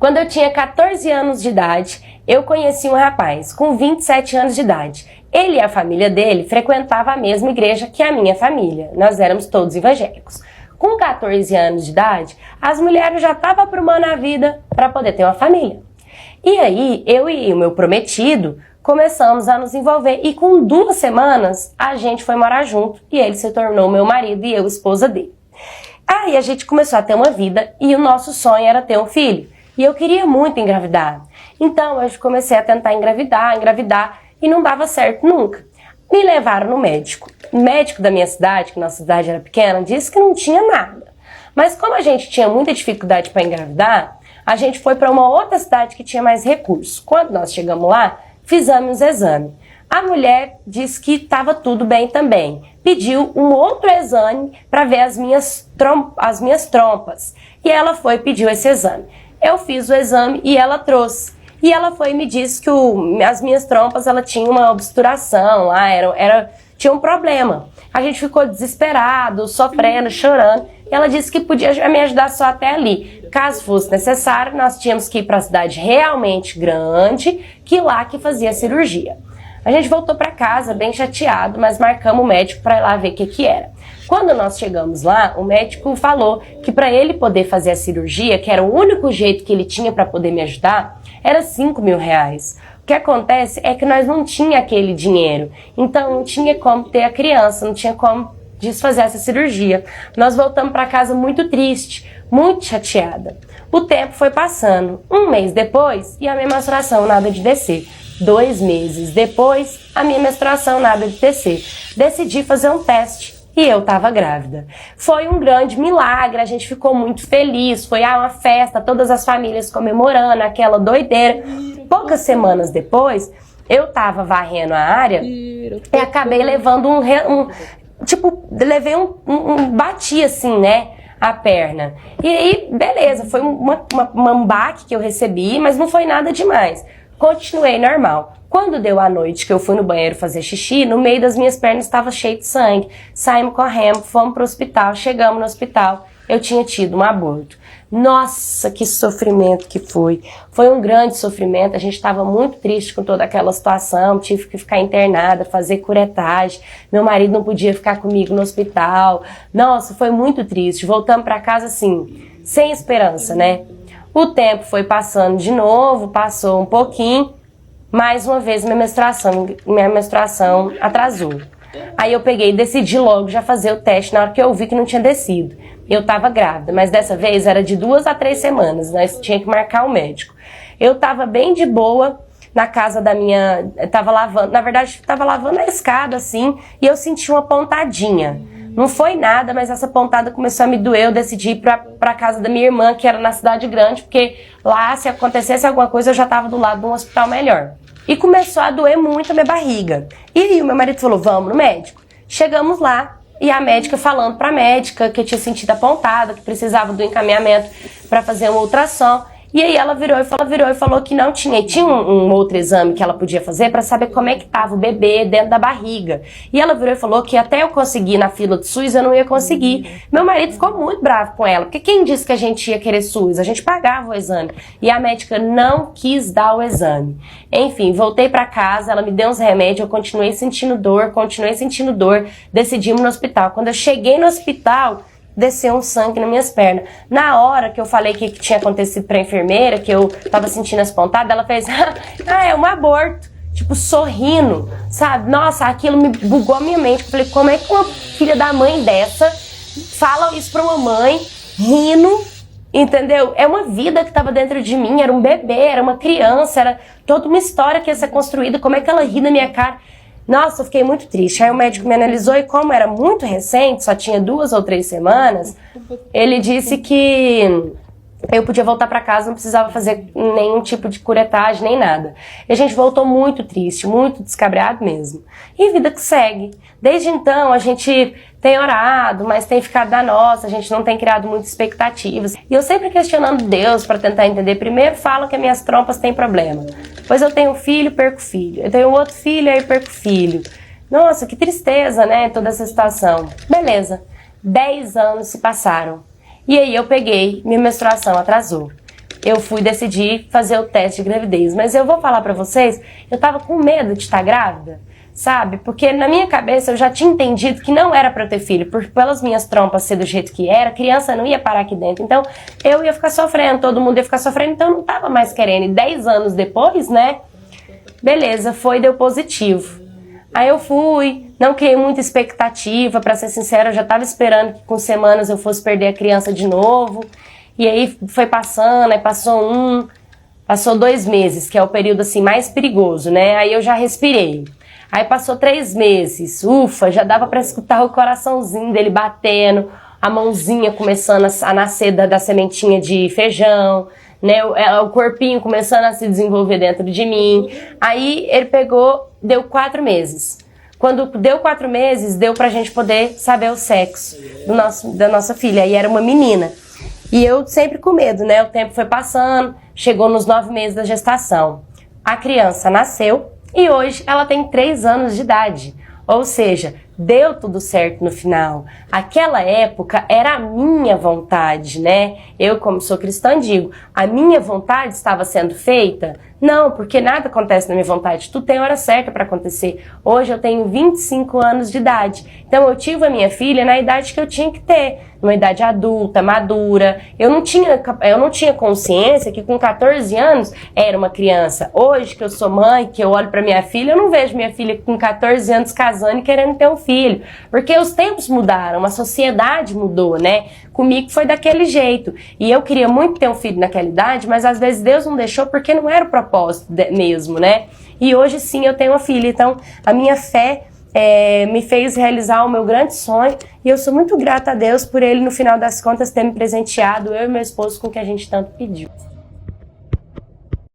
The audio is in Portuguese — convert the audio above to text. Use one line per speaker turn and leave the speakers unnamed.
Quando eu tinha 14 anos de idade, eu conheci um rapaz com 27 anos de idade. Ele e a família dele frequentavam a mesma igreja que a minha família. Nós éramos todos evangélicos. Com 14 anos de idade, as mulheres já estavam aprumando a vida para poder ter uma família. E aí, eu e o meu prometido começamos a nos envolver e com 2 semanas a gente foi morar junto e ele se tornou meu marido e eu esposa dele. Aí a gente começou a ter uma vida e o nosso sonho era ter um filho. E eu queria muito engravidar. Então eu comecei a tentar engravidar e não dava certo nunca. Me levaram no médico. O médico da minha cidade, que nossa cidade era pequena, disse que não tinha nada. Mas como a gente tinha muita dificuldade para engravidar, a gente foi para uma outra cidade que tinha mais recursos. Quando nós chegamos lá, fizemos os exames. A mulher disse que estava tudo bem também. Pediu um outro exame para ver as minhas trompas. E ela foi e pediu esse exame. Eu fiz o exame e ela trouxe. E ela foi e me disse que as minhas trompas ela tinha uma obturação lá, tinha um problema. A gente ficou desesperado, sofrendo, chorando. E ela disse que podia me ajudar só até ali. Caso fosse necessário, nós tínhamos que ir para a cidade realmente grande, que lá que fazia a cirurgia. A gente voltou para casa bem chateado, mas marcamos o médico para ir lá ver o que era. Quando nós chegamos lá, o médico falou que para ele poder fazer a cirurgia, que era o único jeito que ele tinha para poder me ajudar, era R$5.000. O que acontece é que nós não tinha aquele dinheiro, então não tinha como ter a criança, não tinha como desfazer essa cirurgia. Nós voltamos para casa muito triste, muito chateada. O tempo foi passando. 1 mês depois, e a minha menstruação nada de descer. 2 meses depois, a minha menstruação nada de descer. Decidi fazer um teste e eu estava grávida. Foi um grande milagre, a gente ficou muito feliz, foi uma festa, todas as famílias comemorando, aquela doideira. Poucas semanas depois, eu estava varrendo a área e acabei levando bati assim, né, a perna. E aí, beleza, foi um baque que eu recebi, mas não foi nada demais. Continuei normal. Quando deu a noite que eu fui no banheiro fazer xixi, no meio das minhas pernas estava cheio de sangue. Saímos correndo, fomos para o hospital, chegamos no hospital, eu tinha tido um aborto. Nossa, que sofrimento que foi. Foi um grande sofrimento, a gente estava muito triste com toda aquela situação, tive que ficar internada, fazer curetagem, meu marido não podia ficar comigo no hospital. Nossa, foi muito triste. Voltamos para casa assim, sem esperança, né? O tempo foi passando de novo, passou um pouquinho, mais uma vez minha menstruação atrasou. Aí eu peguei e decidi logo já fazer o teste na hora que eu vi que não tinha descido. Eu estava grávida, mas dessa vez era de 2 a 3 semanas, nós tinha que marcar o médico. Eu estava bem de boa na casa da minha... Estava lavando a escada assim, e eu senti uma pontadinha. Não foi nada, mas essa pontada começou a me doer, eu decidi ir pra casa da minha irmã, que era na cidade grande, porque lá, se acontecesse alguma coisa, eu já estava do lado de um hospital melhor. E começou a doer muito a minha barriga. E aí o meu marido falou, vamos no médico. Chegamos lá, e a médica falando pra médica que eu tinha sentido a pontada, que precisava do encaminhamento para fazer uma ultrassom. E aí ela virou e falou que não tinha. E tinha um outro exame que ela podia fazer para saber como é que estava o bebê dentro da barriga. E ela virou e falou que até eu conseguir na fila de SUS, eu não ia conseguir. Meu marido ficou muito bravo com ela, porque quem disse que a gente ia querer SUS? A gente pagava o exame. E a médica não quis dar o exame. Enfim, voltei para casa, ela me deu uns remédios, eu continuei sentindo dor, decidimos no hospital. Quando eu cheguei no hospital, desceu um sangue nas minhas pernas. Na hora que eu falei que tinha acontecido pra enfermeira, que eu tava sentindo as pontadas, ela fez, é um aborto. Tipo, sorrindo, sabe? Nossa, aquilo me bugou a minha mente. Eu falei, como é que uma filha da mãe dessa fala isso pra uma mãe, rindo, entendeu? É uma vida que tava dentro de mim, era um bebê, era uma criança, era toda uma história que ia ser construída. Como é que ela ri na minha cara? Nossa, eu fiquei muito triste. Aí o médico me analisou e como era muito recente, só tinha 2 ou 3 semanas, ele disse que eu podia voltar para casa, não precisava fazer nenhum tipo de curetagem, nem nada. E a gente voltou muito triste, muito descabreado mesmo. E vida que segue. Desde então, a gente tem orado, mas tem ficado da nossa, a gente não tem criado muitas expectativas. E eu sempre questionando Deus para tentar entender. Primeiro falo que as minhas trompas têm problema. Depois eu tenho um filho, perco filho. Eu tenho outro filho, aí perco filho. Nossa, que tristeza, né, toda essa situação. Beleza, 10 anos se passaram. E aí eu peguei, minha menstruação atrasou. eu decidi fazer o teste de gravidez. Mas eu vou falar pra vocês, eu tava com medo de estar grávida, sabe? Porque na minha cabeça eu já tinha entendido que não era pra eu ter filho, pelas minhas trompas ser do jeito que era, a criança não ia parar aqui dentro. Então eu ia ficar sofrendo, todo mundo ia ficar sofrendo, então eu não tava mais querendo. E 10 anos depois, né? Beleza, deu positivo. Aí eu fui, não criei muita expectativa, pra ser sincera, eu já tava esperando que com semanas eu fosse perder a criança de novo. E aí foi passando, aí passou 2 meses, que é o período assim mais perigoso, né? Aí eu já respirei. Aí passou 3 meses, ufa, já dava pra escutar o coraçãozinho dele batendo, a mãozinha começando a nascer da sementinha de feijão, né? O corpinho começando a se desenvolver dentro de mim. Aí ele deu 4 meses. Quando deu 4 meses, deu pra gente poder saber o sexo da nossa filha. E era uma menina. E eu sempre com medo, né? O tempo foi passando, chegou nos 9 meses da gestação. A criança nasceu e hoje ela tem 3 anos de idade. Ou seja, deu tudo certo no final. Aquela época era a minha vontade, né? Eu, como sou cristã, digo, a minha vontade estava sendo feita? Não, porque nada acontece na minha vontade. Tudo tem hora certa para acontecer. Hoje eu tenho 25 anos de idade. Então eu tive a minha filha na idade que eu tinha que ter. Numa idade adulta, madura. Eu não tinha consciência que com 14 anos era uma criança. Hoje que eu sou mãe, que eu olho para minha filha, eu não vejo minha filha com 14 anos casando e querendo ter um filho. Porque os tempos mudaram, a sociedade mudou, né? Comigo foi daquele jeito. E eu queria muito ter um filho naquela idade, mas às vezes Deus não deixou porque não era o propósito mesmo, né? E hoje sim eu tenho uma filha. Então a minha fé me fez realizar o meu grande sonho e eu sou muito grata a Deus por ele, no final das contas, ter me presenteado, eu e meu esposo, com o que a gente tanto pediu.